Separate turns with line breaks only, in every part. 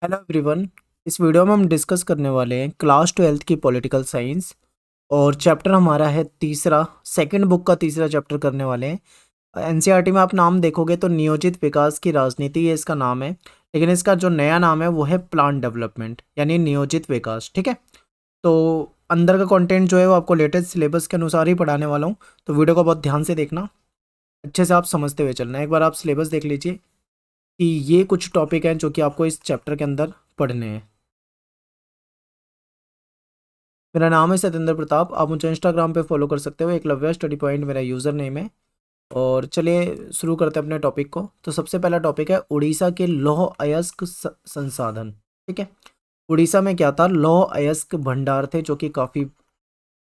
Hello everyone. इस video में हम डिस्कस करने वाले हैं क्लास 12th की पॉलिटिकल साइंस। और चैप्टर हमारा है तीसरा, सेकंड बुक का तीसरा चैप्टर करने वाले हैं। एनसीईआरटी में आप नाम देखोगे तो नियोजित विकास की राजनीति ये इसका नाम है, लेकिन इसका जो नया नाम है वो है प्लान डेवलपमेंट यानी नियोजित विकास। ठीक है, तो अंदर का कंटेंट जो है वो आपको लेटेस्ट सिलेबस के अनुसार ही पढ़ाने वाला हूँ, तो वीडियो को बहुत ध्यान से देखना, अच्छे से आप समझते हुए चलना। एक बार आप सिलेबस देख लीजिए कि ये कुछ टॉपिक हैं जो कि आपको इस चैप्टर के अंदर पढ़ने हैं। मेरा नाम है सत्येंद्र प्रताप, आप मुझे इंस्टाग्राम पे फॉलो कर सकते हो, एकलव्य स्टडी पॉइंट मेरा यूज़र नेम है। और चलिए शुरू करते हैं अपने टॉपिक को। तो सबसे पहला टॉपिक है उड़ीसा के लौह अयस्क संसाधन। ठीक है, उड़ीसा में क्या था, लौह अयस्क भंडार थे जो कि काफ़ी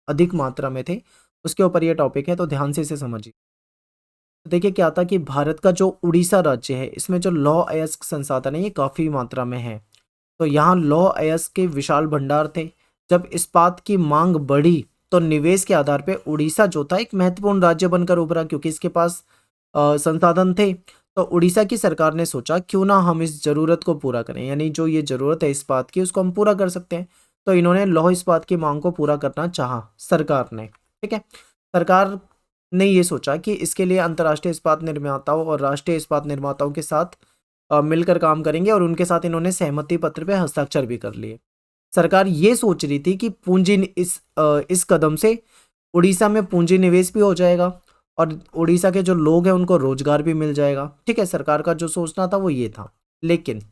अधिक मात्रा में थे, उसके ऊपर ये टॉपिक है, तो ध्यान से इसे समझिए। तो देखिए क्या था कि भारत का जो उड़ीसा राज्य है इसमें जो लौह अयस्क संसाधन है ये काफ़ी मात्रा में है। तो यहाँ लौह अयस्क के विशाल भंडार थे। जब इस्पात की मांग बढ़ी तो निवेश के आधार पे उड़ीसा जो था एक महत्वपूर्ण राज्य बनकर उभरा, क्योंकि इसके पास संसाधन थे। तो उड़ीसा की सरकार ने सोचा क्यों ना हम इस जरूरत को पूरा करें, यानी जो ये जरूरत है इस्पात की उसको हम पूरा कर सकते हैं। तो इन्होंने लौह इस्पात की मांग को पूरा करना चाहा सरकार ने। ठीक है, सरकार ने ये सोचा कि इसके लिए अंतर्राष्ट्रीय इस्पात निर्माताओं और राष्ट्रीय इस्पात निर्माताओं के साथ मिलकर काम करेंगे, और उनके साथ इन्होंने सहमति पत्र पे हस्ताक्षर भी कर लिए। सरकार ये सोच रही थी कि इस कदम से उड़ीसा में पूंजी निवेश भी हो जाएगा और उड़ीसा के जो लोग हैं उनको रोजगार भी मिल जाएगा। ठीक है, सरकार का जो सोचना था वो ये था। लेकिन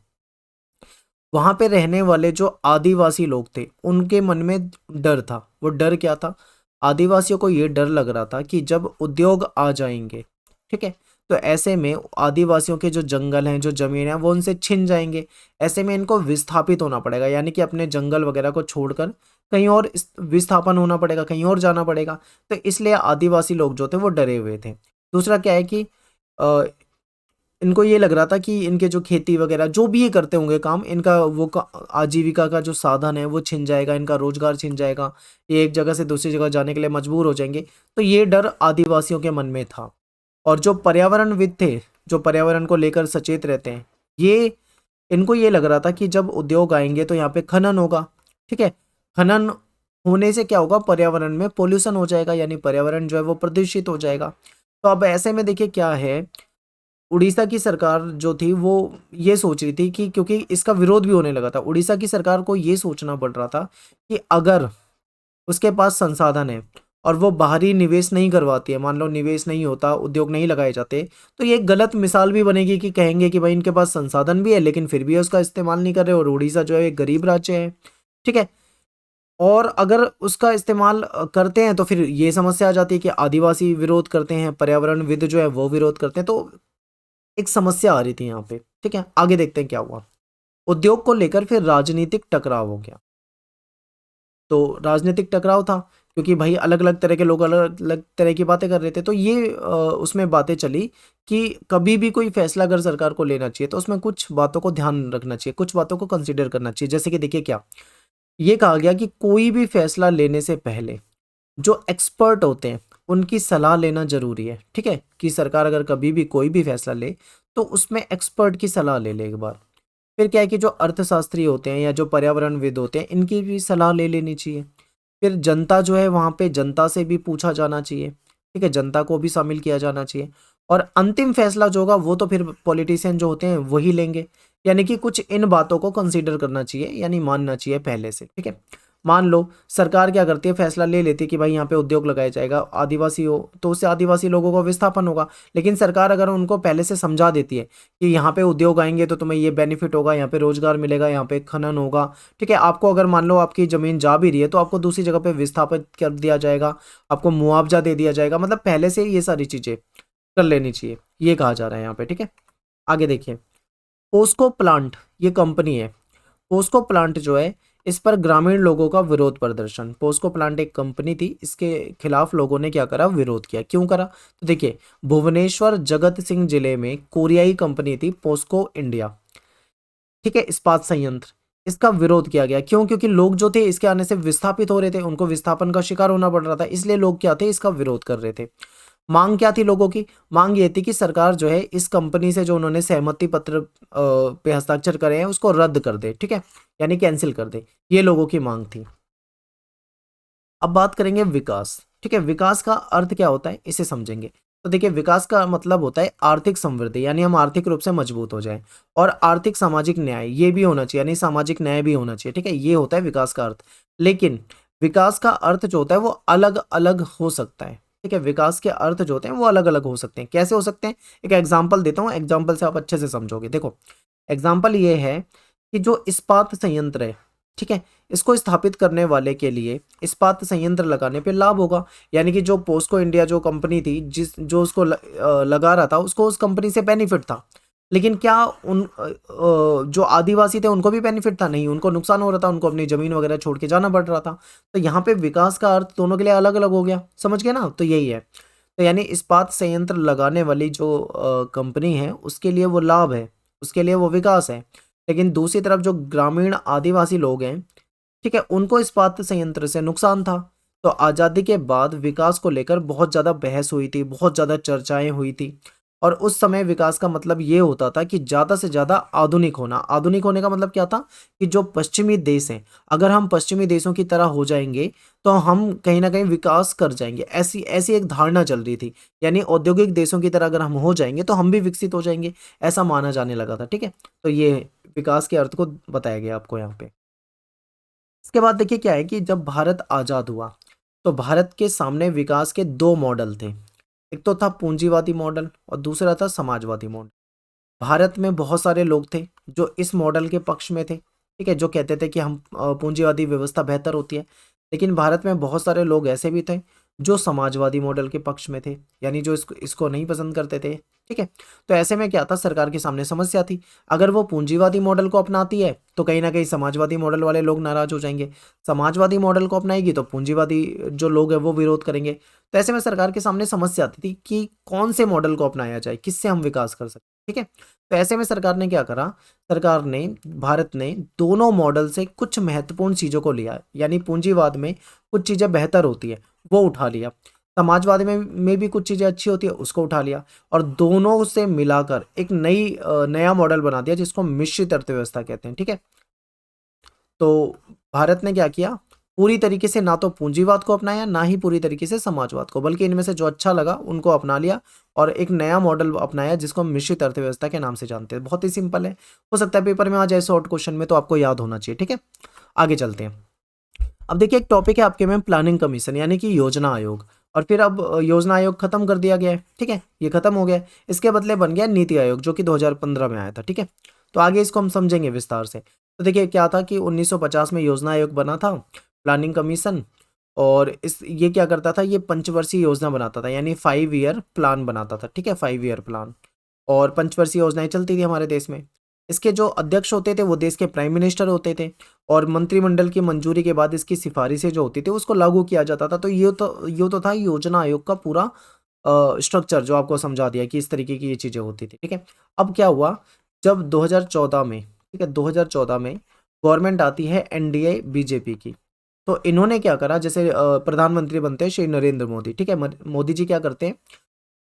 वहां पे रहने वाले जो आदिवासी लोग थे उनके मन में डर था। वो डर क्या था, आदिवासियों को ये डर लग रहा था कि जब उद्योग आ जाएंगे, ठीक है, तो ऐसे में आदिवासियों के जो जंगल हैं, जो जमीन है, वो उनसे छिन जाएंगे। ऐसे में इनको विस्थापित होना पड़ेगा, यानी कि अपने जंगल वगैरह को छोड़कर कहीं और विस्थापन होना पड़ेगा, कहीं और जाना पड़ेगा। तो इसलिए आदिवासी लोग जो थे वो डरे हुए थे। दूसरा क्या है कि इनको ये लग रहा था कि इनके जो खेती वगैरह जो भी ये करते होंगे काम, इनका वो आजीविका का जो साधन है वो छिन जाएगा, इनका रोजगार छिन जाएगा, ये एक जगह से दूसरी जगह जाने के लिए मजबूर हो जाएंगे। तो ये डर आदिवासियों के मन में था। और जो पर्यावरणविद थे, जो पर्यावरण को लेकर सचेत रहते हैं, ये इनको ये लग रहा था कि जब उद्योग आएंगे तो यहाँ पे खनन होगा। ठीक है, खनन होने से क्या होगा, पर्यावरण में पोल्यूशन हो जाएगा, यानी पर्यावरण जो है वो प्रदूषित हो जाएगा। तो अब ऐसे में देखिए क्या है, उड़ीसा की सरकार जो थी वो ये सोच रही थी कि क्योंकि इसका विरोध भी होने लगा था, उड़ीसा की सरकार को ये सोचना पड़ रहा था कि अगर उसके पास संसाधन है और वो बाहरी निवेश नहीं करवाती है, मान लो निवेश नहीं होता, उद्योग नहीं लगाए जाते, तो ये एक गलत मिसाल भी बनेगी कि कहेंगे कि भाई इनके पास संसाधन भी है लेकिन फिर भी उसका इस्तेमाल नहीं कर रहे, और उड़ीसा जो है एक गरीब राज्य है। ठीक है, और अगर उसका इस्तेमाल करते हैं तो फिर ये समस्या आ जाती है कि आदिवासी विरोध करते हैं, पर्यावरणविद जो है वो विरोध करते हैं, तो एक समस्या आ रही थी यहाँ पे। ठीक है, आगे देखते हैं क्या हुआ। उद्योग को लेकर फिर राजनीतिक टकराव हो गया। तो राजनीतिक टकराव था क्योंकि भाई अलग अलग तरह के लोग अलग अलग तरह की बातें कर रहे थे। तो ये उसमें बातें चली कि कभी भी कोई फैसला अगर सरकार को लेना चाहिए तो उसमें कुछ बातों को ध्यान रखना चाहिए, कुछ बातों को कंसिडर करना चाहिए। जैसे कि देखिए क्या ये कहा गया कि कोई भी फैसला लेने से पहले जो एक्सपर्ट होते हैं उनकी सलाह लेना जरूरी है। ठीक है, कि सरकार अगर कभी भी कोई भी फैसला ले तो उसमें एक्सपर्ट की सलाह ले ले एक बार। फिर क्या है कि जो अर्थशास्त्री होते हैं या जो पर्यावरणविद होते हैं इनकी भी सलाह ले लेनी चाहिए। फिर जनता जो है वहाँ पे जनता से भी पूछा जाना चाहिए। ठीक है, जनता को भी शामिल किया जाना चाहिए। और अंतिम फैसला जो होगा वो तो फिर पॉलिटिशियन जो होते हैं वही लेंगे। यानी कि कुछ इन बातों को कंसीडर करना चाहिए, यानी मानना चाहिए पहले से। ठीक है, मान लो सरकार क्या करती है, फैसला ले लेती है कि भाई यहाँ पे उद्योग लगाया जाएगा, आदिवासी हो तो उससे आदिवासी लोगों को विस्थापन होगा। लेकिन सरकार अगर उनको पहले से समझा देती है कि यहाँ पे उद्योग आएंगे तो तुम्हें ये बेनिफिट होगा, यहाँ पे रोजगार मिलेगा, यहाँ पे खनन होगा। ठीक है, आपको अगर मान लो आपकी जमीन जा भी रही है तो आपको दूसरी जगह पे विस्थापित कर दिया जाएगा, आपको मुआवजा दे दिया जाएगा। मतलब पहले से ये सारी चीजें कर लेनी चाहिए, ये कहा जा रहा है यहाँ पे। ठीक है, आगे देखिए। पोस्को प्लांट ये कंपनी है, पोस्को प्लांट जो है इस पर ग्रामीण लोगों का विरोध प्रदर्शन। पोस्को प्लांट एक कंपनी थी, इसके खिलाफ लोगों ने क्या करा, विरोध किया। क्यों करा, तो देखिए भुवनेश्वर जगत सिंह जिले में कोरियाई कंपनी थी पोस्को इंडिया। ठीक है, इस्पात संयंत्र, इसका विरोध किया गया। क्यों, क्योंकि लोग जो थे इसके आने से विस्थापित हो रहे थे, उनको विस्थापन का शिकार होना पड़ रहा था, इसलिए लोग क्या थे, इसका विरोध कर रहे थे। मांग क्या थी लोगों की? मांग ये थी कि सरकार जो है इस कंपनी से जो उन्होंने सहमति पत्र पे हस्ताक्षर करे हैं उसको रद्द कर दे, ठीक है, यानी कैंसिल कर दे। ये लोगों की मांग थी। अब बात करेंगे विकास, ठीक है। विकास का अर्थ क्या होता है इसे समझेंगे। तो देखिए, विकास का मतलब होता है आर्थिक समृद्धि, यानी हम आर्थिक रूप से मजबूत हो जाएं, और आर्थिक सामाजिक न्याय ये भी होना चाहिए, यानी सामाजिक न्याय भी होना चाहिए, ठीक है। ये होता है विकास का अर्थ। लेकिन विकास का अर्थ जो होता है वो अलग अलग हो सकता है, ठीक है। विकास के अर्थ जो होते हैं वो अलग अलग हो सकते हैं। कैसे हो सकते हैं? एक एग्जाम्पल देता हूँ, एग्जाम्पल से आप अच्छे से समझोगे। देखो, एग्जाम्पल ये है कि जो इस्पात संयंत्र है, ठीक है, इसको स्थापित करने वाले के लिए इस्पात संयंत्र लगाने पे लाभ होगा। यानी कि जो पोस्को इंडिया जो कंपनी थी, जिस जो उसको लगा रहा था, उसको उस कंपनी से बेनिफिट था। लेकिन क्या जो आदिवासी थे उनको भी बेनिफिट था? नहीं, उनको नुकसान हो रहा था, उनको अपनी जमीन वगैरह छोड़ के जाना पड़ रहा था। तो यहाँ पे विकास का अर्थ दोनों के लिए अलग अलग हो गया, समझ गए ना? तो यही है। तो यानी इस्पात संयंत्र लगाने वाली जो कंपनी है उसके लिए वो लाभ है, उसके लिए वो विकास है। लेकिन दूसरी तरफ जो ग्रामीण आदिवासी लोग हैं, ठीक है, उनको इस्पात संयंत्र से नुकसान था। तो आज़ादी के बाद विकास को लेकर बहुत ज़्यादा बहस हुई थी, बहुत ज़्यादा चर्चाएं हुई थी। और उस समय विकास का मतलब ये होता था कि ज़्यादा से ज़्यादा आधुनिक होना। आधुनिक होने का मतलब क्या था? कि जो पश्चिमी देश हैं, अगर हम पश्चिमी देशों की तरह हो जाएंगे तो हम कहीं ना कहीं विकास कर जाएंगे, ऐसी ऐसी एक धारणा चल रही थी। यानी औद्योगिक देशों की तरह अगर हम हो जाएंगे तो हम भी विकसित हो जाएंगे, ऐसा माना जाने लगा था, ठीक है। तो ये विकास के अर्थ को बताया गया आपको यहाँ पे। इसके बाद देखिए क्या है कि जब भारत आज़ाद हुआ तो भारत के सामने विकास के दो मॉडल थे। एक तो था पूंजीवादी मॉडल और दूसरा था समाजवादी मॉडल। भारत में बहुत सारे लोग थे जो इस मॉडल के पक्ष में थे, ठीक है, जो कहते थे कि हम पूंजीवादी व्यवस्था बेहतर होती है। लेकिन भारत में बहुत सारे लोग ऐसे भी थे जो समाजवादी मॉडल के पक्ष में थे, यानी जो इसको इसको नहीं पसंद करते थे, ठीक है। तो ऐसे में क्या था, सरकार के सामने समस्या थी। अगर वो पूंजीवादी मॉडल को अपनाती है तो कहीं ना कहीं समाजवादी मॉडल वाले लोग नाराज हो जाएंगे। समाजवादी मॉडल को अपनाएगी तो पूंजीवादी जो लोग हैं वो विरोध करेंगे। तो ऐसे में सरकार के सामने समस्या आती थी कि कौन से मॉडल को अपनाया जाए, किससे हम विकास कर सकते हैं, ठीक है। तो ऐसे में सरकार ने क्या करा, सरकार ने, भारत ने दोनों मॉडल से कुछ महत्वपूर्ण चीज़ों को लिया, यानी पूंजीवाद में कुछ चीज़ें बेहतर होती है वो उठा लिया, समाजवाद में भी कुछ चीज़ें अच्छी होती है उसको उठा लिया, और दोनों से मिलाकर एक नया मॉडल बना दिया जिसको मिश्रित अर्थव्यवस्था कहते हैं, ठीक है। तो भारत ने क्या किया, पूरी तरीके से ना तो पूंजीवाद को अपनाया ना ही पूरी तरीके से समाजवाद को, बल्कि इनमें से जो अच्छा लगा उनको अपना लिया और एक नया मॉडल अपनाया जिसको हम मिश्रित अर्थव्यवस्था के नाम से जानते हैं। बहुत ही सिंपल है, हो सकता है पेपर में आ जाए शॉर्ट क्वेश्चन में, तो आपको याद होना चाहिए, ठीक है। आगे चलते हैं। अब देखिए, एक टॉपिक है आपके में प्लानिंग कमीशन, यानी कि योजना आयोग। और फिर अब योजना आयोग खत्म कर दिया गया है, ठीक है, ये खत्म हो गया है। इसके बदले बन गया नीति आयोग, जो कि 2015 में आया था, ठीक है। तो आगे इसको हम समझेंगे विस्तार से। तो देखिए क्या था कि 1950 में योजना आयोग बना था, प्लानिंग कमीशन। और इस ये क्या करता था, ये पंचवर्षीय योजना बनाता था, यानी 5 ईयर प्लान बनाता था, ठीक है, 5 ईयर प्लान। और पंचवर्षीय योजनाएं चलती थी हमारे देश में। इसके जो अध्यक्ष होते थे वो देश के प्राइम मिनिस्टर होते थे, और मंत्रिमंडल की मंजूरी के बाद इसकी सिफारिशें जो होती थी उसको लागू किया जाता था। तो ये तो था योजना आयोग का पूरा स्ट्रक्चर, जो आपको समझा दिया कि इस तरीके की ये चीज़ें होती थी, ठीक है। अब क्या हुआ, जब 2014 में, ठीक है, 2014 में गवर्नमेंट आती है एनडीए बीजेपी की। तो इन्होंने क्या करा, जैसे प्रधानमंत्री बनते हैं श्री नरेंद्र मोदी, ठीक है, मोदी जी क्या करते हैं,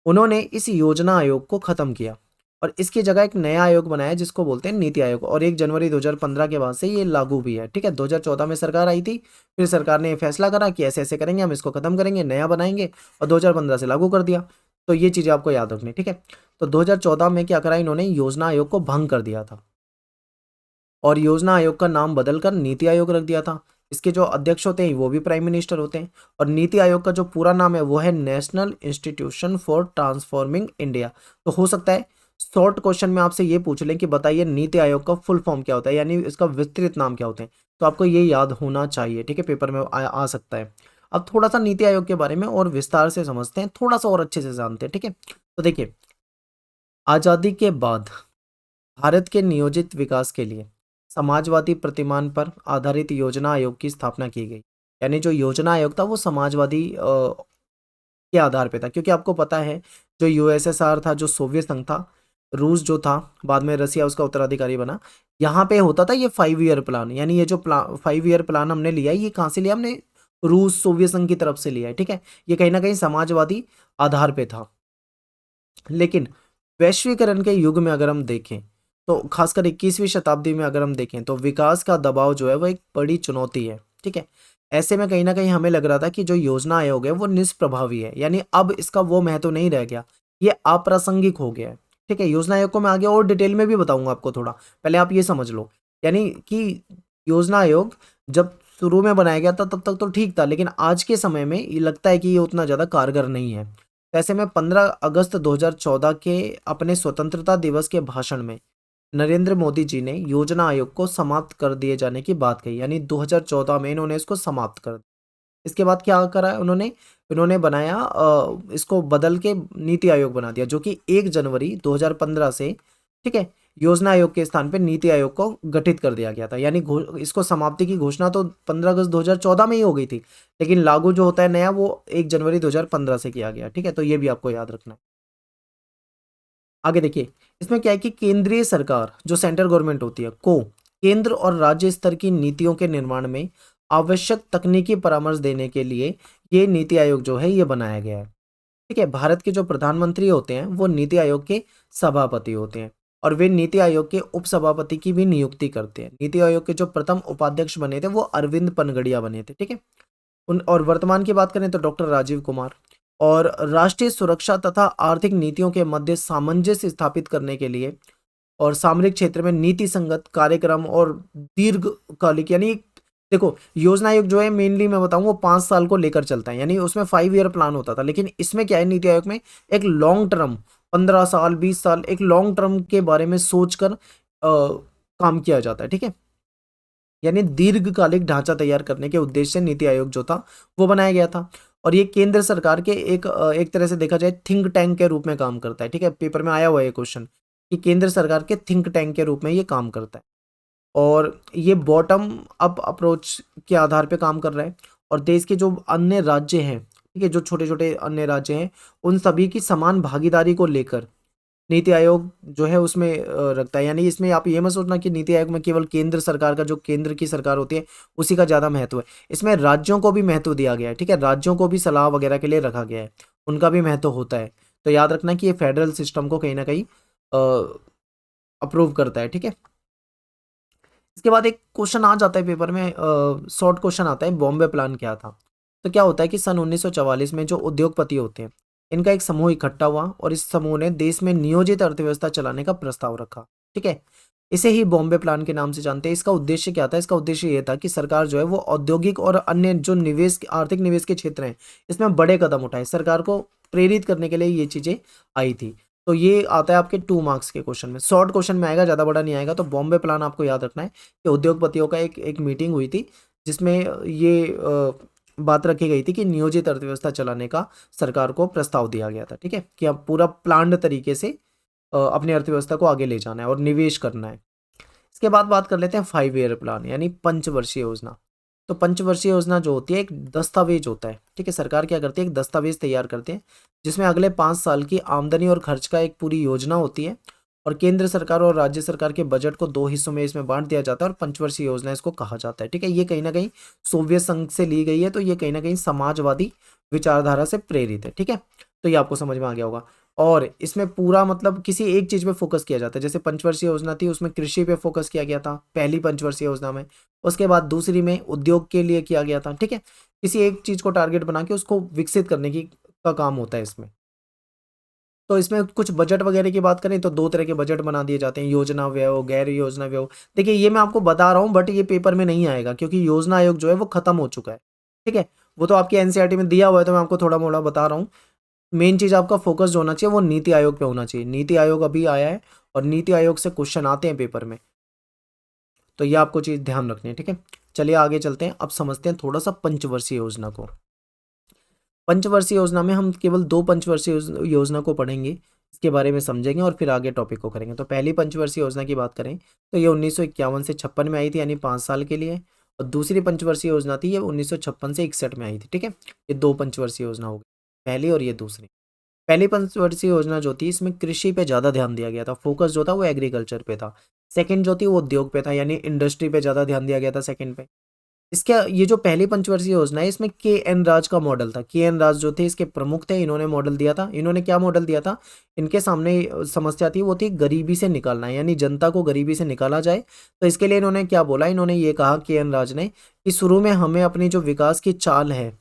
उन्होंने इस योजना आयोग को खत्म किया और इसकी जगह एक नया आयोग बनाया जिसको बोलते हैं नीति आयोग, और 1 जनवरी 2015 के बाद से ये लागू भी है, ठीक है। 2014 में सरकार आई थी, फिर सरकार ने ये फैसला करा कि ऐसे ऐसे करेंगे, हम इसको खत्म करेंगे, नया बनाएंगे, और 2015 से लागू कर दिया। तो ये चीज़ें आपको याद रखनी, ठीक है। तो 2014 में क्या करा, इन्होंने योजना आयोग को भंग कर दिया था और योजना आयोग का नाम बदलकर नीति आयोग रख दिया था। इसके जो अध्यक्ष होते हैं वो भी प्राइम मिनिस्टर होते हैं, और नीति आयोग का जो पूरा नाम है वो है national institution for transforming India. तो हो सकता है शॉर्ट क्वेश्चन में आपसे ये पूछ लें कि बताइए नीति आयोग का फुल फॉर्म क्या होता है, यानी इसका विस्तृत नाम क्या होते हैं। तो आपको ये याद होना चाहिए, ठीक है, पेपर में आ सकता है। अब थोड़ा सा नीति आयोग के बारे में और विस्तार से समझते हैं, थोड़ा सा और अच्छे से जानते हैं, ठीक है। तो देखिए, आज़ादी के बाद भारत के नियोजित विकास के लिए समाजवादी प्रतिमान पर आधारित योजना आयोग की स्थापना की गई। यानी जो योजना आयोग था वो समाजवादी के आधार पे था, क्योंकि आपको पता है जो यूएसएसआर था, जो सोवियत संघ था, रूस जो था, बाद में रसिया उसका उत्तराधिकारी बना, यहाँ पे होता था ये 5 ईयर प्लान। यानी ये जो 5 ईयर प्लान हमने लिया है, ये कहाँ से लिया हमने, रूस, सोवियत संघ की तरफ से लिया है, ठीक है। ये कहीं ना कहीं समाजवादी आधार पे था। लेकिन वैश्वीकरण के युग में अगर हम देखें, तो खासकर 21वीं शताब्दी में अगर हम देखें, तो विकास का दबाव जो है वो एक बड़ी चुनौती है, ठीक है। ऐसे में कहीं ना कहीं हमें लग रहा था कि जो योजना आयोग है वो निष्प्रभावी है, यानी अब इसका वो महत्व नहीं रह गया, ये अप्रासंगिक हो गया है, ठीक है। योजना आयोग को मैं आगे और डिटेल में भी बताऊंगा आपको, थोड़ा पहले आप ये समझ लो। यानी कि योजना आयोग जब शुरू में बनाया गया था तब तक तो ठीक था, लेकिन आज के समय में ये लगता है कि ये उतना ज़्यादा कारगर नहीं है। तो ऐसे में 15 अगस्त 2014 के अपने स्वतंत्रता दिवस के भाषण में नरेंद्र मोदी जी ने योजना आयोग को समाप्त कर दिए जाने की बात कही, यानी 2014 में इन्होंने इसको समाप्त कर दिया। इसके बाद क्या करा है उन्होंने, इन्होंने बनाया इसको बदल के नीति आयोग बना दिया, जो कि 1 जनवरी 2015 से, ठीक है, योजना आयोग के स्थान पे नीति आयोग को गठित कर दिया गया था। यानी इसको समाप्ति की घोषणा तो 15 अगस्त 2014 में ही हो गई थी, लेकिन लागू जो होता है नया वो 1 जनवरी 2015 से किया गया, ठीक है। तो ये भी आपको याद रखना है। आगे देखिए, इसमें क्या है कि केंद्रीय सरकार जो सेंट्रल गवर्नमेंट होती है को केंद्र और राज्य स्तर की नीतियों के निर्माण में आवश्यक तकनीकी परामर्श देने के लिए ये नीति आयोग जो है ये बनाया गया है, ठीक है। भारत के जो प्रधानमंत्री होते हैं वो नीति आयोग के सभापति होते हैं, और वे नीति आयोग के उपसभापति की भी नियुक्ति करते हैं। नीति आयोग के जो प्रथम उपाध्यक्ष बने थे वो अरविंद पनगड़िया बने थे, ठीक है। उन और वर्तमान की बात करें तो डॉक्टर राजीव कुमार। और राष्ट्रीय सुरक्षा तथा आर्थिक नीतियों के मध्य सामंजस्य स्थापित करने के लिए और सामरिक क्षेत्र में नीति संगत कार्यक्रम और दीर्घकालिक, यानी देखो योजना आयोग जो है मेनली मैं बताऊं वो 5 साल को लेकर चलता है, यानी उसमें 5 ईयर प्लान होता था, लेकिन इसमें क्या है नीति आयोग में एक लॉन्ग टर्म 15 साल 20 साल एक लॉन्ग टर्म के बारे में सोचकर काम किया जाता है, ठीक है। यानी दीर्घकालिक ढांचा तैयार करने के उद्देश्य से नीति आयोग जो था वो बनाया गया था। और ये केंद्र सरकार के एक तरह से देखा जाए थिंक टैंक के रूप में काम करता है, ठीक है। पेपर में आया हुआ है ये क्वेश्चन कि केंद्र सरकार के थिंक टैंक के रूप में ये काम करता है, और ये बॉटम अप अप्रोच के आधार पे काम कर रहा है। और देश के जो अन्य राज्य हैं, ठीक है, जो छोटे छोटे अन्य राज्य हैं, उन सभी की समान भागीदारी को लेकर नीति आयोग जो है उसमें रखता है। यानी इसमें आप ये मत सोचना कि नीति आयोग में केवल केंद्र सरकार का, जो केंद्र की सरकार होती है उसी का ज़्यादा महत्व है, इसमें राज्यों को भी महत्व दिया गया है, ठीक है। राज्यों को भी सलाह वगैरह के लिए रखा गया है, उनका भी महत्व होता है। तो याद रखना कि ये फेडरल सिस्टम को कहीं ना कहीं अप्रूव करता है, ठीक है। इसके बाद एक क्वेश्चन आ जाता है पेपर में, शॉर्ट क्वेश्चन आता है, बॉम्बे प्लान क्या था। तो क्या होता है कि सन 1944 में जो उद्योगपति होते हैं इनका एक समूह इकट्ठा हुआ, और इस समूह ने देश में नियोजित अर्थव्यवस्था चलाने का प्रस्ताव रखा, ठीक है। इसे ही बॉम्बे प्लान के नाम से जानते हैं। इसका उद्देश्य क्या था? इसका उद्देश्य ये था कि सरकार जो है वो औद्योगिक और अन्य जो निवेश, आर्थिक निवेश के क्षेत्र हैं इसमें बड़े कदम उठाए, सरकार को प्रेरित करने के लिए ये चीजें आई थी। तो ये आता है आपके 2 मार्क्स के क्वेश्चन में, शॉर्ट क्वेश्चन में आएगा, ज़्यादा बड़ा नहीं आएगा। तो बॉम्बे प्लान आपको याद रखना है कि उद्योगपतियों का एक एक मीटिंग हुई थी जिसमें ये बात रखी गई थी कि नियोजित अर्थव्यवस्था चलाने का सरकार को प्रस्ताव दिया गया था, ठीक है, कि अब पूरा प्लान्ड तरीके से अपनी अर्थव्यवस्था को आगे ले जाना है और निवेश करना है। इसके बाद बात कर लेते हैं 5 ईयर प्लान, यानी पंचवर्षीय योजना। तो पंचवर्षीय योजना जो होती है एक दस्तावेज होता है, ठीक है। सरकार क्या करती है, एक दस्तावेज तैयार करते हैं जिसमें अगले 5 साल की आमदनी और खर्च का एक पूरी योजना होती है, और केंद्र सरकार और राज्य सरकार के बजट को 2 हिस्सों में इसमें बांट दिया जाता है, और पंचवर्षीय योजना इसको कहा जाता है, ठीक है। ये कहीं ना कहीं सोवियत संघ से ली गई है, तो ये कहीं ना कहीं समाजवादी विचारधारा से प्रेरित है, ठीक है। तो ये आपको समझ में आ गया होगा। और इसमें पूरा मतलब किसी एक चीज पे फोकस किया जाता है, जैसे पंचवर्षीय योजना थी उसमें कृषि पे फोकस किया गया था पहली पंचवर्षीय योजना में, उसके बाद दूसरी में उद्योग के लिए किया गया था, ठीक है। किसी एक चीज को टारगेट बना के उसको विकसित करने की का काम होता है इसमें। तो इसमें कुछ बजट वगैरह की बात करें तो 2 तरह के बजट बना दिए जाते हैं, योजना व्यय हो, गैर योजना व्यय हो। देखिए ये मैं आपको बता रहा हूँ बट ये पेपर में नहीं आएगा क्योंकि योजना आयोग जो है वो खत्म हो चुका है, ठीक है। वो तो आपकी एनसीईआरटी में दिया हुआ है, तो मैं आपको थोड़ा मोड़ा बता रहा हूँ। मेन चीज आपका फोकस जो होना चाहिए वो नीति आयोग पे होना चाहिए। नीति आयोग अभी आया है और नीति आयोग से क्वेश्चन आते हैं पेपर में, तो ये आपको चीज ध्यान रखनी है, ठीक है। चलिए आगे चलते हैं, अब समझते हैं थोड़ा सा पंचवर्षीय योजना को। पंचवर्षीय योजना में हम केवल 2 पंचवर्षीय योजना को पढ़ेंगे, इसके बारे में समझेंगे और फिर आगे टॉपिक को करेंगे। तो पहली पंचवर्षीय योजना की बात करें तो ये 1951 से 56 में आई थी, यानी 5 साल के लिए। और दूसरी पंचवर्षीय योजना थी ये 1956 से 61 में आई थी, ठीक है। ये 2 पंचवर्षीय योजना हो गई, पहली और ये दूसरी। पहली पंचवर्षीय योजना जो थी इसमें कृषि पे ज़्यादा ध्यान दिया गया था, फोकस जो था वो एग्रीकल्चर पे था। सेकंड जो थी वो उद्योग पे था, यानी इंडस्ट्री पे ज़्यादा ध्यान दिया गया था सेकंड पे। इसके ये जो पहली पंचवर्षीय योजना है इसमें के एन राज का मॉडल था। के एन राज जो थे इसके प्रमुख थे, इन्होंने मॉडल दिया था। इन्होंने क्या मॉडल दिया था? इनके सामने समस्या थी वो थी गरीबी से निकालना, यानी जनता को गरीबी से निकाला जाए। तो इसके लिए इन्होंने क्या बोला, इन्होंने ये कहा के एन राज ने कि शुरू में हमें अपनी जो विकास की चाल है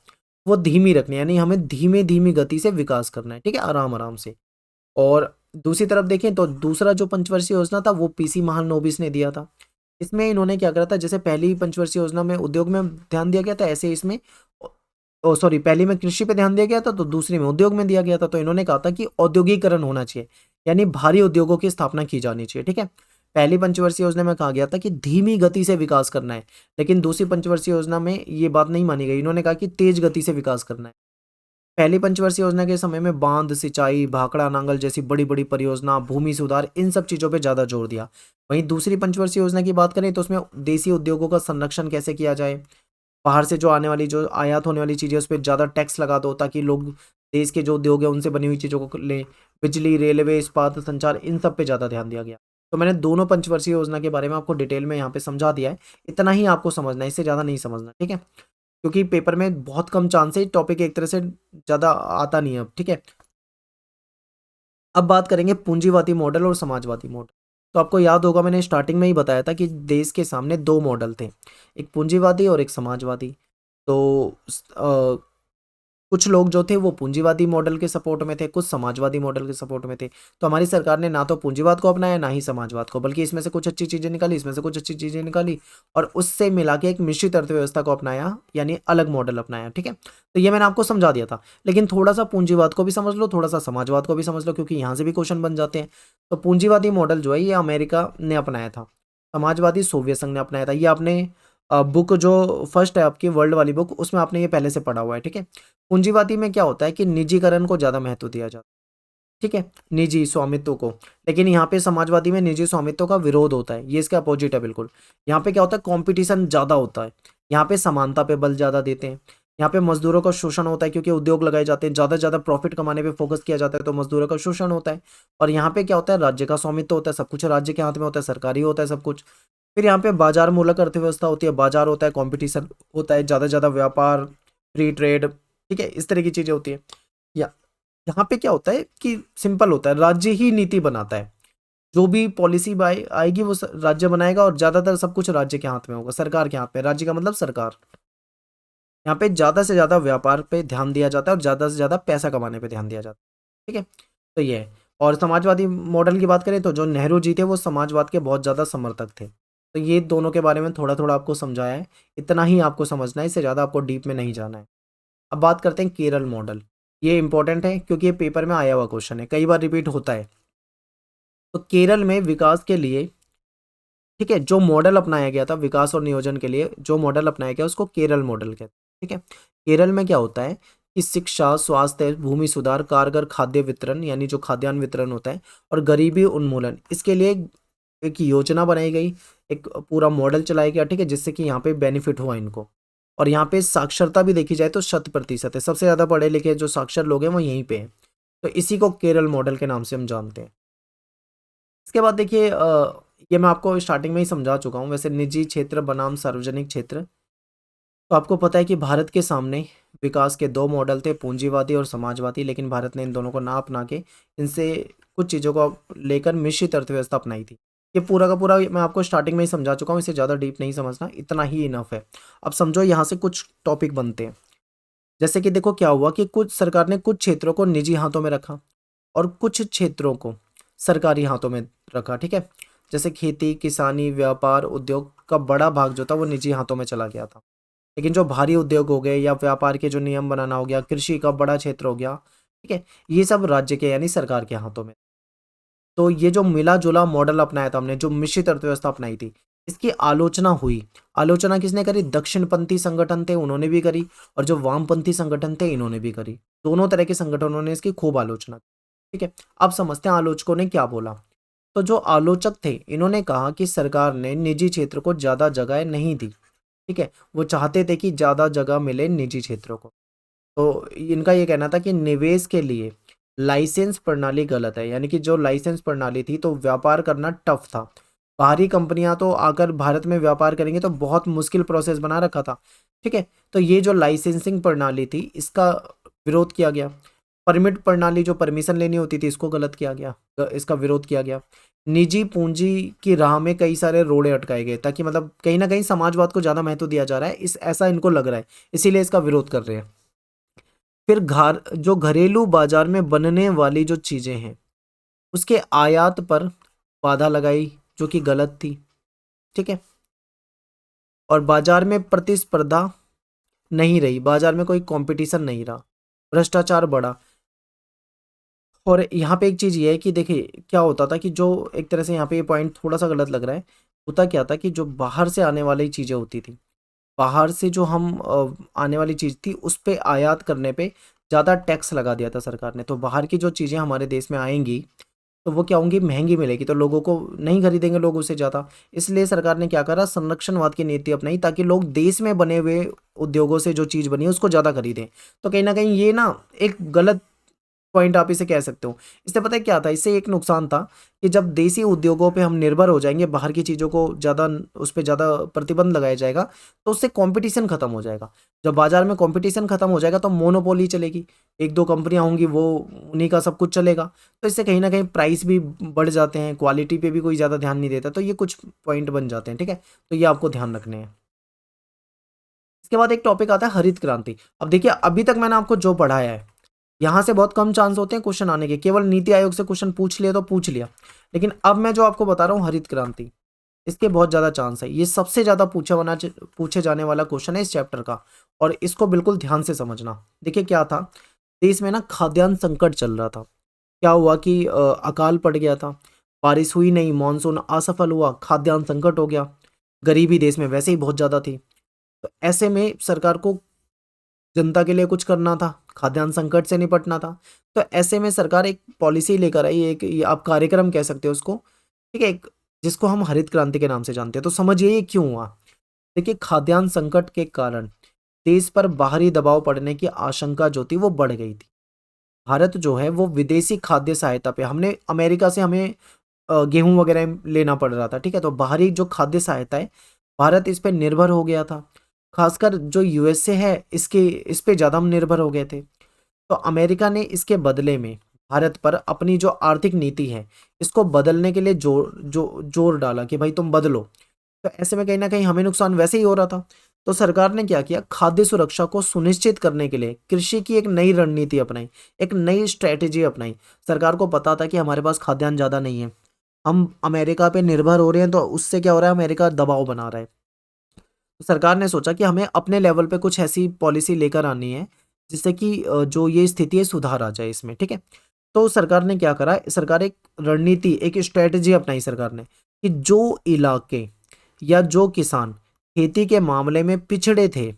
वो धीमी रखनी है, यानी हमें धीमे धीमी गति से विकास करना है, ठीक है, आराम आराम से। और दूसरी तरफ देखें तो दूसरा जो पंचवर्षीय योजना था वो पीसी महालनोबिस ने दिया था। इसमें इन्होंने क्या करा था, जैसे पहली पंचवर्षीय योजना में उद्योग में ध्यान दिया गया था, ऐसे इसमें ओ सॉरी पहली में कृषि पे ध्यान दिया गया था, तो दूसरी में उद्योग में दिया गया था। तो इन्होंने कहा था कि औद्योगिकरण होना चाहिए, यानी भारी उद्योगों की स्थापना की जानी चाहिए, ठीक है। पहली पंचवर्षीय योजना में कहा गया था कि धीमी गति से विकास करना है, लेकिन दूसरी पंचवर्षीय योजना में ये बात नहीं मानी गई। इन्होंने कहा कि तेज गति से विकास करना है। पहली पंचवर्षीय योजना के समय में बांध, सिंचाई, भाखड़ा नांगल जैसी बड़ी-बड़ी परियोजना, भूमि सुधार, इन सब चीज़ों पे ज़्यादा जोर दिया। वहीं दूसरी पंचवर्षीय योजना की बात करें तो उसमें देसी उद्योगों का संरक्षण कैसे किया जाए, बाहर से जो आने वाली जो आयात होने वाली चीज़ें उस पे ज़्यादा टैक्स लगा दो ताकि लोग देश के जो उद्योग है उनसे बनी हुई चीज़ों को लें। बिजली, रेलवे, इस्पात, संचार, इन सब पे ज़्यादा ध्यान दिया गया। तो मैंने दोनों पंचवर्षीय योजना के बारे में आपको डिटेल में यहाँ पे समझा दिया है। इतना ही आपको समझना है, इससे ज़्यादा नहीं समझना, ठीक है? क्योंकि पेपर में बहुत कम चांस है, टॉपिक एक तरह से ज़्यादा आता नहीं है अब, ठीक है। अब बात करेंगे पूंजीवादी मॉडल और समाजवादी मॉडल। तो आपको याद होगा मैंने स्टार्टिंग में ही बताया था कि देश के सामने दो मॉडल थे, एक पूंजीवादी और एक समाजवादी। तो कुछ लोग जो थे वो पूंजीवादी मॉडल के सपोर्ट में थे, कुछ समाजवादी मॉडल के सपोर्ट में थे। तो हमारी सरकार ने ना तो पूंजीवाद को अपनाया ना ही समाजवाद को, बल्कि इसमें से कुछ अच्छी चीज़ें निकाली, इसमें से कुछ अच्छी चीज़ें निकाली और उससे मिला के एक मिश्रित अर्थव्यवस्था को अपनाया, यानी अलग मॉडल अपनाया, ठीक है। तो ये मैंने आपको समझा दिया था, लेकिन थोड़ा सा पूंजीवाद को भी समझ लो, थोड़ा सा समाजवाद को भी समझ लो, क्योंकि यहाँ से भी क्वेश्चन बन जाते हैं। तो पूंजीवादी मॉडल जो है ये अमेरिका ने अपनाया था, समाजवादी सोवियत संघ ने अपनाया था। ये आपने बुक जो फर्स्ट है आपकी वर्ल्ड वाली बुक, उसमें आपने ये पहले से पढ़ा हुआ है, ठीक है। पूंजीवादी में क्या होता है कि निजीकरण को ज़्यादा महत्व दिया जाता है, ठीक है, निजी स्वामित्व को। लेकिन यहाँ पे समाजवादी में निजी स्वामित्व का विरोध होता है, ये इसका अपोजिट है बिल्कुल। यहाँ पे क्या होता है, कंपटीशन ज़्यादा होता है। यहाँ पे समानता पे बल ज़्यादा देते हैं। यहाँ पे मजदूरों का शोषण होता है, क्योंकि उद्योग लगाए जाते हैं, ज़्यादा से ज़्यादा प्रॉफिट कमाने पे फोकस किया जाता है, तो मजदूरों का शोषण होता है। और यहाँ पे क्या होता है, राज्य का स्वामित्व होता है, सब कुछ राज्य के हाथ में होता है, सरकारी होता है सब कुछ। फिर यहाँ पे बाजार मूलक अर्थव्यवस्था होती है, बाजार होता है, कंपटीशन होता है, ज़्यादा से ज़्यादा व्यापार, फ्री ट्रेड, ठीक है, इस तरह की चीज़ें होती है। या यहाँ पे क्या होता है कि सिंपल होता है, राज्य ही नीति बनाता है। जो भी पॉलिसी आएगी वो राज्य बनाएगा, और ज़्यादातर सब कुछ राज्य के हाथ में होगा, सरकार के हाथ में। राज्य का मतलब सरकार। यहाँ पे ज़्यादा से ज़्यादा व्यापार पे ध्यान दिया जाता है और ज़्यादा से ज़्यादा पैसा कमाने पे ध्यान दिया जाता है, ठीक है। तो ये है। और समाजवादी मॉडल की बात करें तो जो नेहरू जी थे वो समाजवाद के बहुत ज़्यादा समर्थक थे। तो ये दोनों के बारे में थोड़ा थोड़ा आपको समझाया है, इतना ही आपको समझना है, इससे ज़्यादा आपको डीप में नहीं जाना है। अब बात करते हैं केरल मॉडल। ये इंपॉर्टेंट है क्योंकि ये पेपर में आया हुआ क्वेश्चन है, कई बार रिपीट होता है। तो केरल में विकास के लिए, ठीक है, जो मॉडल अपनाया गया था विकास और नियोजन के लिए, जो मॉडल अपनाया गया उसको केरल मॉडल कहते हैं, ठीक है। केरल में क्या होता है कि शिक्षा, स्वास्थ्य, भूमि सुधार, कारगर खाद्य वितरण, यानी जो खाद्यान्न वितरण होता है, और गरीबी उन्मूलन, इसके लिए एक योजना बनाई गई, एक पूरा मॉडल चलाया गया, ठीक है, जिससे कि यहाँ पे बेनिफिट हुआ इनको। और यहाँ पे साक्षरता भी देखी जाए तो 100% है, सबसे ज़्यादा पढ़े लिखे जो साक्षर लोग हैं वो यहीं पे हैं। तो इसी को केरल मॉडल के नाम से हम जानते हैं। इसके बाद देखिए, ये मैं आपको स्टार्टिंग में ही समझा चुका हूँ, वैसे निजी क्षेत्र बनाम सार्वजनिक क्षेत्र। तो आपको पता है कि भारत के सामने विकास के दो मॉडल थे, पूंजीवादी और समाजवादी, लेकिन भारत ने इन दोनों को ना अपना के इनसे कुछ चीज़ों को लेकर मिश्रित अर्थव्यवस्था अपनाई थी। ये पूरा का पूरा मैं आपको स्टार्टिंग में ही समझा चुका हूँ, इसे ज़्यादा डीप नहीं समझना, इतना ही इनफ है। अब समझो यहाँ से कुछ टॉपिक बनते हैं। जैसे कि देखो क्या हुआ कि कुछ सरकार ने कुछ क्षेत्रों को निजी हाथों में रखा और कुछ क्षेत्रों को सरकारी हाथों में रखा, ठीक है। जैसे खेती, किसानी, व्यापार, उद्योग का बड़ा भाग जो था वो निजी हाथों में चला गया था। लेकिन जो भारी उद्योग हो गए या व्यापार के जो नियम बनाना हो गया, कृषि का बड़ा क्षेत्र हो गया, ठीक है, ये सब राज्य के यानी सरकार के हाथों में। तो ये जो मिला-जुला मॉडल अपनाया था हमने, जो मिश्रित अर्थव्यवस्था अपनाई थी, इसकी आलोचना हुई। आलोचना किसने करी? दक्षिणपंथी संगठन थे उन्होंने भी करी, और जो वामपंथी संगठन थे इन्होंने भी करी। दोनों तरह के संगठनों ने इसकी खूब आलोचना की, ठीक है। अब समझते हैं आलोचकों ने क्या बोला। तो जो आलोचक थे इन्होंने कहा कि सरकार ने निजी क्षेत्र को ज़्यादा जगह नहीं दी, ठीक है। वो चाहते थे कि ज़्यादा जगह मिले निजी क्षेत्रों को। तो इनका ये कहना था कि निवेश के लिए लाइसेंस प्रणाली गलत है, यानी कि जो लाइसेंस प्रणाली थी तो व्यापार करना टफ था। बाहरी कंपनियां तो आकर भारत में व्यापार करेंगे तो बहुत मुश्किल प्रोसेस बना रखा था। ठीक है, तो ये जो लाइसेंसिंग प्रणाली थी इसका विरोध किया गया। परमिट प्रणाली जो परमिशन लेनी होती थी इसको गलत किया गया, इसका विरोध किया गया। निजी पूंजी की राह में कई सारे रोड़े अटकाए गए, ताकि मतलब कहीं ना कहीं समाजवाद को ज़्यादा महत्व दिया जा रहा है, इस ऐसा इनको लग रहा है, इसीलिए इसका विरोध कर रहे हैं। फिर घर जो घरेलू बाजार में बनने वाली जो चीज़ें हैं उसके आयात पर बाधा लगाई, जो कि गलत थी। ठीक है, और बाजार में प्रतिस्पर्धा नहीं रही, बाजार में कोई कंपटीशन नहीं रहा, भ्रष्टाचार बढ़ा। और यहाँ पे एक चीज़ ये है कि देखिए क्या होता था कि जो एक तरह से यहाँ पे ये पॉइंट थोड़ा सा गलत लग रहा है, होता क्या था कि जो बाहर से आने वाली चीज़ें होती थी, बाहर से जो हम आने वाली चीज़ थी उस पे आयात करने पे ज़्यादा टैक्स लगा दिया था सरकार ने। तो बाहर की जो चीज़ें हमारे देश में आएंगी तो वो क्या होंगी, महंगी मिलेगी, तो लोगों को नहीं खरीदेंगे लोग उसे ज़्यादा। इसलिए सरकार ने क्या करा, संरक्षणवाद की नीति अपनाई, ताकि लोग देश में बने हुए उद्योगों से जो चीज़ बनी है उसको ज़्यादा खरीदें। तो कहीं ना कहीं ये ना एक गलत पॉइंट आप इसे कह सकते हो। इससे पता है क्या था, इससे एक नुकसान था कि जब देसी उद्योगों पे हम निर्भर हो जाएंगे, बाहर की चीज़ों को ज़्यादा उस पर ज़्यादा प्रतिबंध लगाया जाएगा, तो उससे कंपटीशन खत्म हो जाएगा। जब बाजार में कंपटीशन खत्म हो जाएगा तो मोनोपोली चलेगी, एक दो कंपनियां होंगी, वो उन्हीं का सब कुछ चलेगा। तो इससे कहीं ना कहीं प्राइस भी बढ़ जाते हैं, क्वालिटी पे भी कोई ज़्यादा ध्यान नहीं देता, तो ये कुछ पॉइंट बन जाते हैं। ठीक है, तो ये आपको ध्यान रखने हैं। इसके बाद एक टॉपिक आता है हरित क्रांति। अब देखिए अभी तक मैंने आपको जो पढ़ाया है यहाँ से बहुत कम चांस होते हैं क्वेश्चन आने के, केवल नीति आयोग से क्वेश्चन पूछ लिया तो पूछ लिया। लेकिन अब मैं जो आपको बता रहा हूँ हरित क्रांति, इसके बहुत ज़्यादा चांस है, ये सबसे ज़्यादा पूछे जाने वाला क्वेश्चन है इस चैप्टर का, और इसको बिल्कुल ध्यान से समझना। देखिए क्या था, देश में ना खाद्यान्न संकट चल रहा था। क्या हुआ कि अकाल पड़ गया था, बारिश हुई नहीं, मानसून असफल हुआ, खाद्यान्न संकट हो गया, गरीबी देश में वैसे ही बहुत ज़्यादा थी। तो ऐसे में सरकार को जनता के लिए कुछ करना था, खाद्यान्न संकट से निपटना था। तो ऐसे में सरकार एक पॉलिसी लेकर आई, एक ये आप कार्यक्रम कह सकते हो उसको। ठीक है, एक जिसको हम हरित क्रांति के नाम से जानते हैं। तो समझिए ये क्यों हुआ। देखिए खाद्यान्न संकट के कारण देश पर बाहरी दबाव पड़ने की आशंका जो थी वो बढ़ गई थी। भारत जो है वो विदेशी खाद्य सहायता पे, हमने अमेरिका से हमें गेहूं वगैरह लेना पड़ रहा था। ठीक है, तो बाहरी जो खाद्य सहायता है भारत इस पे निर्भर हो गया था। खासकर जो यूएसए है इसके इस पे ज़्यादा हम निर्भर हो गए थे। तो अमेरिका ने इसके बदले में भारत पर अपनी जो आर्थिक नीति है इसको बदलने के लिए जोर डाला कि भाई तुम बदलो। तो ऐसे में कहीं ना कहीं हमें नुकसान वैसे ही हो रहा था। तो सरकार ने क्या किया, खाद्य सुरक्षा को सुनिश्चित करने के लिए कृषि की एक नई रणनीति अपनाई, एक नई स्ट्रैटेजी अपनाई। सरकार को पता था कि हमारे पास खाद्यान्न ज़्यादा नहीं है, हम अमेरिका पे निर्भर हो रहे हैं, तो उससे क्या हो रहा है, अमेरिका दबाव बना रहा है। तो सरकार ने सोचा कि हमें अपने लेवल पे कुछ ऐसी पॉलिसी लेकर आनी है जिससे कि जो ये स्थिति है सुधार आ जाए इसमें। ठीक है, तो सरकार ने क्या करा, सरकार एक रणनीति, एक स्ट्रेटजी अपनाई सरकार ने कि जो इलाके या जो किसान खेती के मामले में पिछड़े थे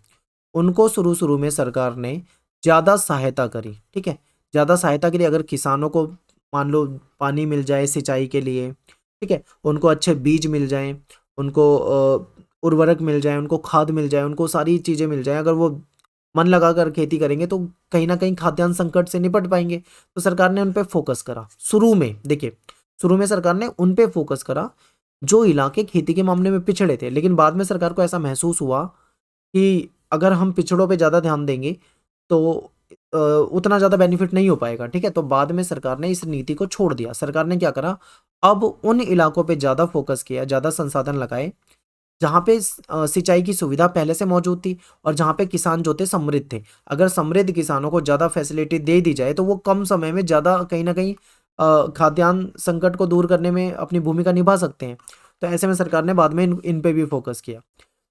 उनको शुरू शुरू में सरकार ने ज़्यादा सहायता करी। ठीक है, ज़्यादा सहायता के लिए अगर किसानों को मान लो पानी मिल जाए सिंचाई के लिए, ठीक है, उनको अच्छे बीज मिल जाएं, उनको उर्वरक मिल जाए, उनको खाद मिल जाए, उनको सारी चीज़ें मिल जाएं, अगर वो मन लगाकर खेती करेंगे तो कहीं ना कहीं खाद्यान्न संकट से निपट पाएंगे। तो सरकार ने उन पे फोकस करा शुरू में। देखिए शुरू में सरकार ने उन पे फोकस करा जो इलाके खेती के मामले में पिछड़े थे, लेकिन बाद में सरकार को ऐसा महसूस हुआ कि अगर हम पिछड़ों पे ज़्यादा ध्यान देंगे तो उतना ज़्यादा बेनिफिट नहीं हो पाएगा। ठीक है, तो बाद में सरकार ने इस नीति को छोड़ दिया। सरकार ने क्या करा, अब उन इलाकों पे ज़्यादा फोकस किया, ज़्यादा संसाधन लगाए जहाँ पे सिंचाई की सुविधा पहले से मौजूद थी और जहाँ पे किसान जो थे समृद्ध थे। अगर समृद्ध किसानों को ज़्यादा फैसिलिटी दे दी जाए तो वो कम समय में ज़्यादा कहीं ना कहीं खाद्यान्न संकट को दूर करने में अपनी भूमिका निभा सकते हैं। तो ऐसे में सरकार ने बाद में इन पे भी फोकस किया।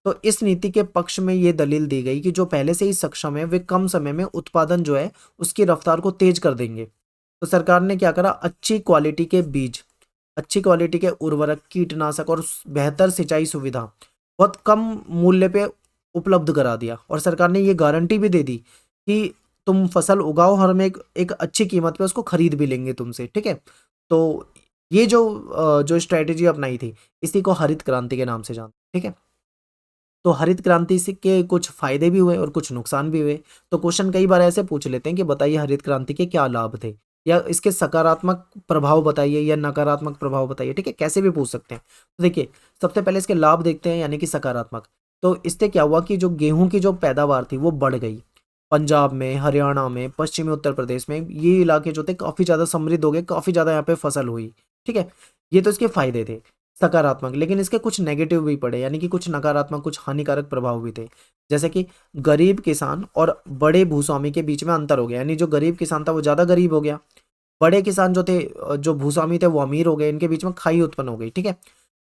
तो इस नीति के पक्ष में ये दलील दी गई कि जो पहले से ही सक्षम है वे कम समय में उत्पादन जो है उसकी रफ्तार को तेज कर देंगे। तो सरकार ने क्या करा, अच्छी क्वालिटी के बीज, अच्छी क्वालिटी के उर्वरक, कीटनाशक और बेहतर सिंचाई सुविधा बहुत कम मूल्य पे उपलब्ध करा दिया। और सरकार ने ये गारंटी भी दे दी कि तुम फसल उगाओ, हम एक अच्छी कीमत पे उसको खरीद भी लेंगे तुमसे। ठीक है, तो ये जो स्ट्रैटेजी अपनाई थी इसी को हरित क्रांति के नाम से जानते हैं। ठीक है, तो हरित क्रांति से के कुछ फायदे भी हुए और कुछ नुकसान भी हुए। तो क्वेश्चन कई बार ऐसे पूछ लेते हैं कि बताइए हरित क्रांति के क्या लाभ थे। या इसके सकारात्मक प्रभाव बताइए या नकारात्मक प्रभाव बताइए, ठीक है, कैसे भी पूछ सकते हैं। तो देखिए, सबसे पहले इसके लाभ देखते हैं, यानी कि सकारात्मक। तो इससे क्या हुआ कि जो गेहूं की जो पैदावार थी वो बढ़ गई। पंजाब में, हरियाणा में, पश्चिमी उत्तर प्रदेश में ये इलाके जो थे काफ़ी ज़्यादा समृद्ध हो गए, काफ़ी ज़्यादा यहाँ पे फसल हुई, ठीक है। ये तो इसके फायदे थे सकारात्मक, लेकिन इसके कुछ नेगेटिव भी पड़े, यानी कि कुछ नकारात्मक, कुछ हानिकारक प्रभाव भी थे। जैसे कि गरीब किसान और बड़े भूस्वामी के बीच में अंतर हो गया, यानी जो गरीब किसान था वो ज़्यादा गरीब हो गया, बड़े किसान जो थे, जो भूस्वामी थे वो अमीर हो गए, इनके बीच में खाई उत्पन्न हो गई, ठीक है।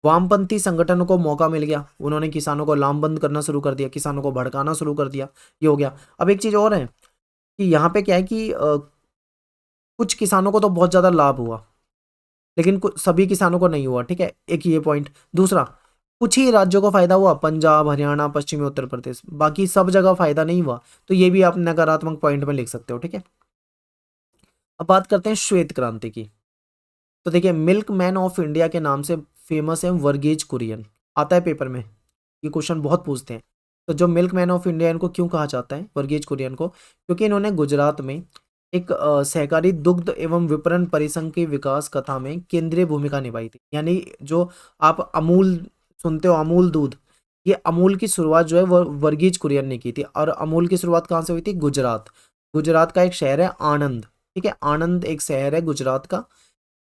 वामपंथी संगठनों को मौका मिल गया, उन्होंने किसानों को लामबंद करना शुरू कर दिया, किसानों को भड़काना शुरू कर दिया, ये हो गया। अब एक चीज़ और है कि यहाँ पे क्या है कि कुछ किसानों को तो बहुत ज़्यादा लाभ हुआ, लेकिन कुछ सभी किसानों को नहीं हुआ, ठीक है, एक ये पॉइंट। दूसरा, कुछ ही राज्यों को फायदा हुआ, पंजाब, हरियाणा, पश्चिमी उत्तर प्रदेश, बाकी सब जगह फायदा नहीं हुआ। तो ये भी आप नकारात्मक पॉइंट में लिख सकते हो, ठीक है। अब बात करते हैं श्वेत क्रांति की। तो देखिए, मिल्क मैन ऑफ इंडिया के नाम से फेमस है वर्गीज कुरियन, आता है पेपर में, ये क्वेश्चन बहुत पूछते हैं। तो जो मिल्क मैन ऑफ इंडिया, इनको क्यों कहा जाता है वर्गीज कुरियन को? क्योंकि इन्होंने गुजरात में एक सहकारी दुग्ध एवं विपणन परिसंघ की विकास कथा में केंद्रीय भूमिका निभाई थी। यानी जो आप अमूल सुनते हो, अमूल दूध, ये अमूल की शुरुआत जो है वो वर्गीज कुरियन ने की थी। और अमूल की शुरुआत कहाँ से हुई थी? गुजरात। गुजरात का एक शहर है आनंद, ठीक है, आनंद एक शहर है गुजरात का,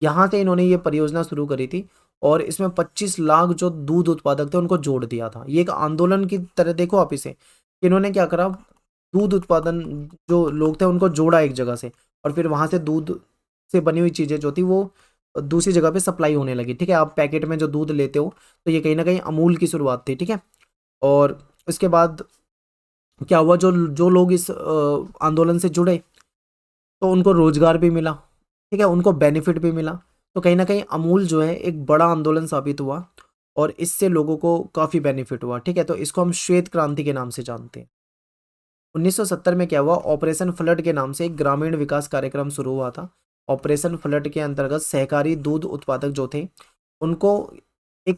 यहाँ से इन्होंने ये परियोजना शुरू करी थी। और इसमें 25 लाख जो दूध उत्पादक थे उनको जोड़ दिया था। ये एक आंदोलन की तरह देखो आप इसे, कि इन्होंने क्या करा, दूध उत्पादन जो लोग थे उनको जोड़ा एक जगह से, और फिर वहाँ से दूध से बनी हुई चीज़ें जो थी वो दूसरी जगह पे सप्लाई होने लगी, ठीक है। आप पैकेट में जो दूध लेते हो, तो ये कहीं ना कहीं अमूल की शुरुआत थी, ठीक है। और इसके बाद क्या हुआ, जो जो लोग इस आंदोलन से जुड़े तो उनको रोजगार भी मिला, ठीक है, उनको बेनिफिट भी मिला। तो कहीं ना कहीं अमूल जो है एक बड़ा आंदोलन साबित हुआ, और इससे लोगों को काफ़ी बेनिफिट हुआ, ठीक है। तो इसको हम श्वेत क्रांति के नाम से जानते हैं। 1970 में क्या हुआ, ऑपरेशन फ्लड के नाम से एक ग्रामीण विकास कार्यक्रम शुरू हुआ था। ऑपरेशन फ्लड के अंतर्गत सहकारी दूध उत्पादक जो थे उनको एक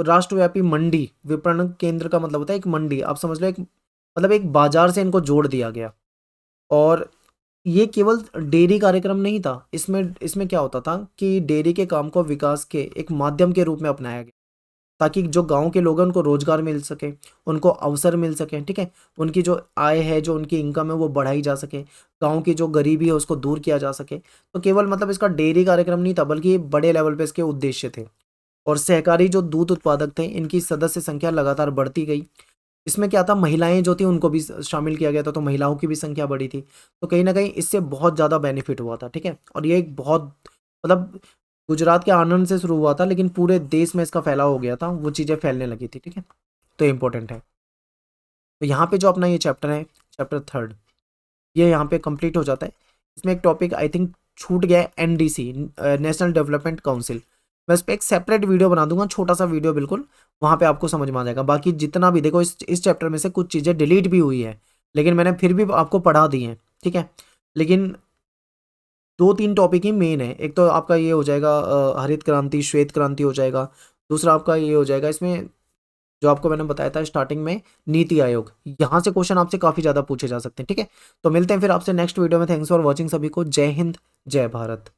राष्ट्रव्यापी मंडी, विपणन केंद्र का मतलब होता है एक मंडी, आप समझ लो, एक मतलब एक बाजार से इनको जोड़ दिया गया। और ये केवल डेयरी कार्यक्रम नहीं था, इसमें इसमें क्या होता था कि डेयरी के काम को विकास के एक माध्यम के रूप में अपनाया गया, ताकि जो गांव के लोग हैं उनको रोजगार मिल सके, उनको अवसर मिल सके, ठीक है, उनकी जो आय है, जो उनकी इनकम है वो बढ़ाई जा सके, गांव की जो गरीबी है उसको दूर किया जा सके। तो केवल मतलब इसका डेयरी कार्यक्रम नहीं था, बल्कि ये बड़े लेवल पे इसके उद्देश्य थे। और सहकारी जो दूध उत्पादक थे इनकी सदस्य संख्या लगातार बढ़ती गई। इसमें क्या था, महिलाएं जो थी उनको भी शामिल किया गया था, तो महिलाओं की भी संख्या बढ़ी थी। तो कहीं ना कहीं इससे बहुत ज़्यादा बेनिफिट हुआ था, ठीक है। और ये एक बहुत मतलब गुजरात के आनंद से शुरू हुआ था, लेकिन पूरे देश में इसका फैलाव हो गया था, वो चीज़ें फैलने लगी थी, ठीक है। तो इंपॉर्टेंट है। तो यहाँ पे जो अपना ये चैप्टर है, चैप्टर 3, ये यहाँ पे कंप्लीट हो जाता है। इसमें एक टॉपिक आई थिंक छूट गया है, एनडीसी, नेशनल डेवलपमेंट काउंसिल। मैं इस पर एक सेपरेट वीडियो बना दूंगा, छोटा सा वीडियो बिल्कुल, वहाँ पे आपको समझ में आ जाएगा। बाकी जितना भी देखो, इस चैप्टर में से कुछ चीज़ें डिलीट भी हुई है, लेकिन मैंने फिर भी आपको पढ़ा दी हैं, ठीक है। लेकिन 2-3 टॉपिक ही मेन है। एक तो आपका ये हो जाएगा हरित क्रांति, श्वेत क्रांति हो जाएगा। दूसरा आपका ये हो जाएगा, इसमें जो आपको मैंने बताया था स्टार्टिंग में, नीति आयोग, यहाँ से क्वेश्चन आपसे काफ़ी ज़्यादा पूछे जा सकते हैं, ठीक है। तो मिलते हैं फिर आपसे नेक्स्ट वीडियो में। थैंक्स फॉर वॉचिंग सभी को। जय हिंद, जय भारत।